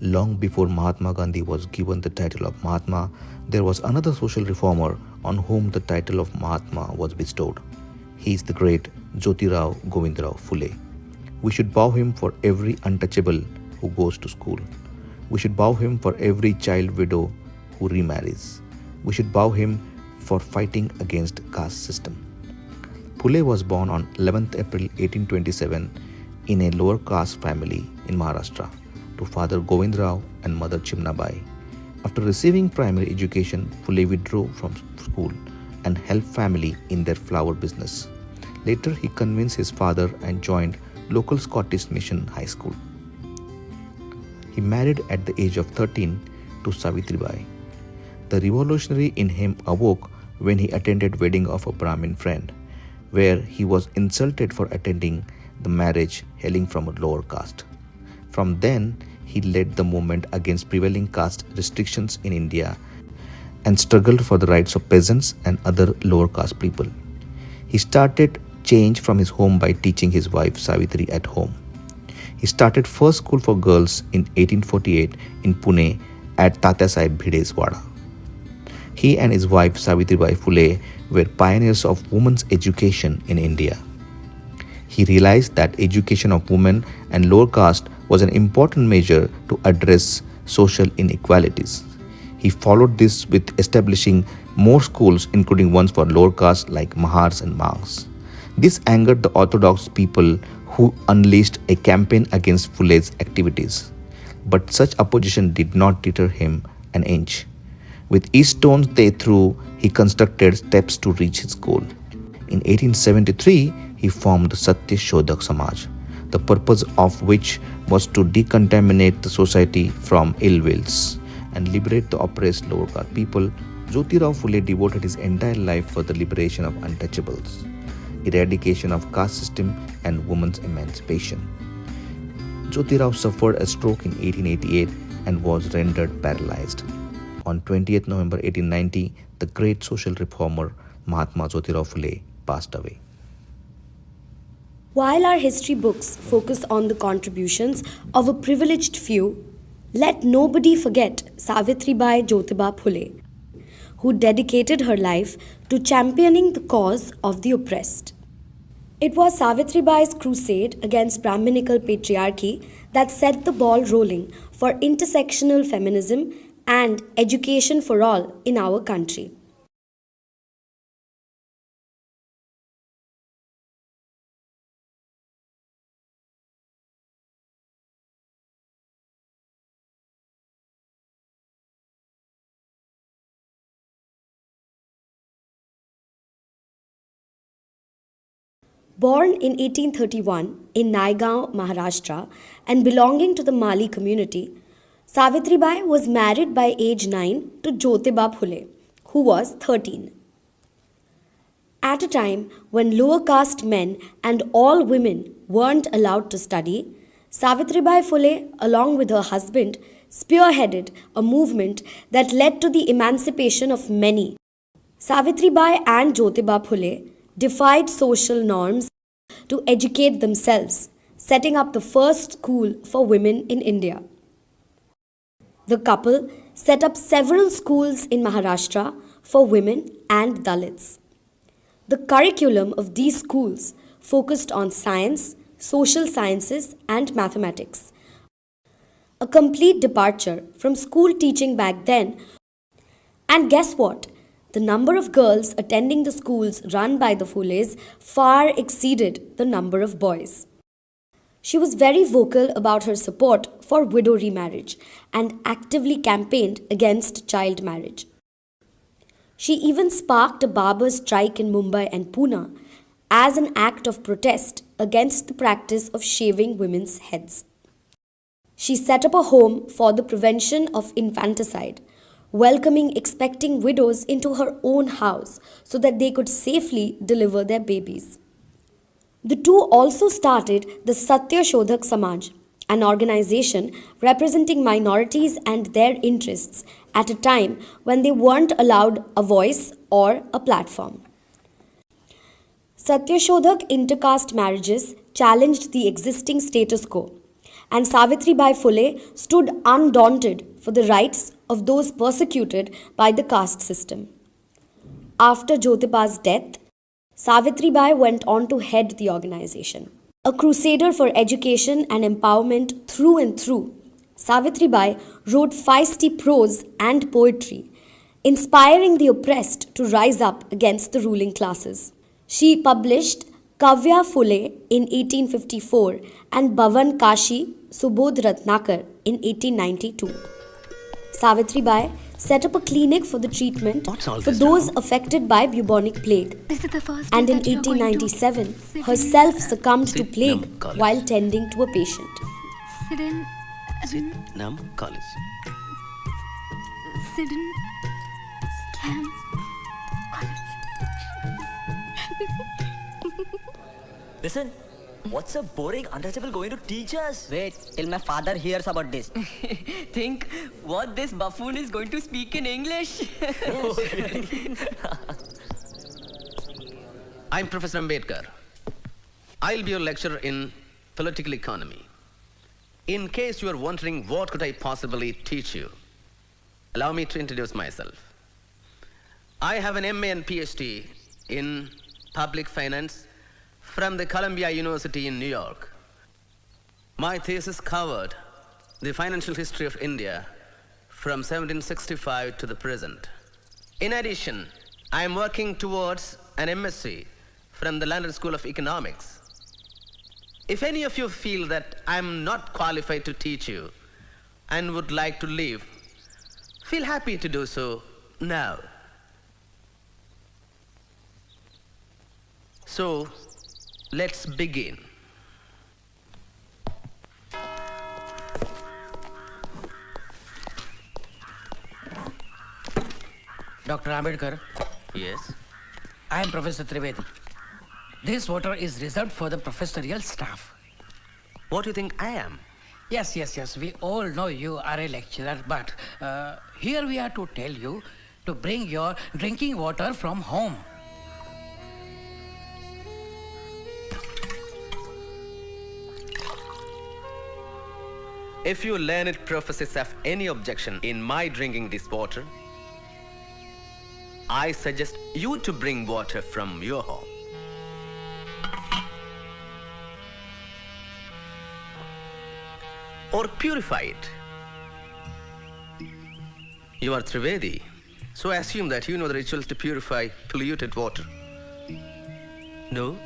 Long before Mahatma Gandhi was given the title of Mahatma, there was another social reformer on whom the title of Mahatma was bestowed. He is the great Jyotirao Govindrao Phule. We should bow him for every untouchable who goes to school. We should bow him for every child widow who remarries. We should bow him for fighting against caste system. Phule was born on 11th April 1827 in a lower caste family in Maharashtra to father Govindrao and mother Chimnabai. After receiving primary education, Phule withdrew from school and helped family in their flower business. Later, he convinced his father and joined local Scottish Mission High School. He married at the age of 13 to Savitribai. The revolutionary in him awoke when he attended wedding of a Brahmin friend, where he was insulted for attending the marriage hailing from a lower caste. From then, he led the movement against prevailing caste restrictions in India and struggled for the rights of peasants and other lower caste people. He started change from his home by teaching his wife Savitri at home. He started first school for girls in 1848 in Pune at Tatyasaheb Bhide's Wada. He and his wife Savitribai Phule were pioneers of women's education in India. He realized that education of women and lower caste was an important measure to address social inequalities. He followed this with establishing more schools, including ones for lower caste like Mahars and Mangs. This angered the orthodox people who unleashed a campaign against Phule's activities. But such opposition did not deter him an inch. With each stone they threw, he constructed steps to reach his goal. In 1873, he formed the Satya Shodhak Samaj, the purpose of which was to decontaminate the society from ill wills and liberate the oppressed lower caste people. Jyotirao Phule devoted his entire life for the liberation of untouchables, eradication of caste system and women's emancipation. Jyotirao suffered a stroke in 1888 and was rendered paralyzed. On 20th November 1890, the great social reformer Mahatma Jyotirao Phule passed away. While our history books focus on the contributions of a privileged few, let nobody forget Savitribai Jyotiba Phule, who dedicated her life to championing the cause of the oppressed. It was Savitribai's crusade against Brahminical patriarchy that set the ball rolling for intersectional feminism and education for all in our country. Born in 1831 in Naigaon, Maharashtra, and belonging to the Mali community, Savitribai was married by age 9 to Jyotiba Phule, who was 13. At a time when lower caste men and all women weren't allowed to study, Savitribai Phule, along with her husband, spearheaded a movement that led to the emancipation of many. Savitribai and Jyotiba Phule defied social norms to educate themselves, setting up the first school for women in India. The couple set up several schools in Maharashtra for women and Dalits. The curriculum of these schools focused on science, social sciences, and mathematics. A complete departure from school teaching back then. And guess what? The number of girls attending the schools run by the Phules far exceeded the number of boys. She was very vocal about her support for widow remarriage and actively campaigned against child marriage. She even sparked a barber strike in Mumbai and Pune as an act of protest against the practice of shaving women's heads. She set up a home for the prevention of infanticide, welcoming expecting widows into her own house so that they could safely deliver their babies. The two also started the Satya Shodhak Samaj, an organization representing minorities and their interests at a time when they weren't allowed a voice or a platform. Satya Shodhak intercaste marriages challenged the existing status quo and Savitribai Phule stood undaunted for the rights of those persecuted by the caste system. After Jyotiba's death, Savitribai went on to head the organization. A crusader for education and empowerment through and through, Savitribai wrote feisty prose and poetry, inspiring the oppressed to rise up against the ruling classes. She published Kavya Phule in 1854 and Bhavan Kashi Subodh Ratnakar in 1892. Savitribai set up a clinic for the treatment for those affected by bubonic plague. This is the first And in that you are going to 1897, sit herself in- succumbed to Sit plague Nam College. while tending to a patient. Sit in. Nam College. Sit in. Stand. Listen, what's a boring untouchable going to teach us? Wait till my father hears about this. Think what this buffoon is going to speak in English. I'm Professor Ambedkar. I'll be your lecturer in political economy. In case you are wondering what could I possibly teach you, allow me to introduce myself. I have an MA and PhD in public finance from the Columbia University in New York. My thesis covered the financial history of India from 1765 to the present. In addition, I am working towards an MSc from the London School of Economics. If any of you feel that I am not qualified to teach you and would like to leave, feel happy to do so now. So, let's begin. Dr. Ambedkar, Yes? I am Professor Trivedi. This water is reserved for the professorial staff. What do you think I am? Yes. We all know you are a lecturer, but here we are to tell you to bring your drinking water from home. If you learned professors have any objection in my drinking this water, I suggest you to bring water from your home. Or purify it. You are Trivedi, so I assume that you know the rituals to purify polluted water. No?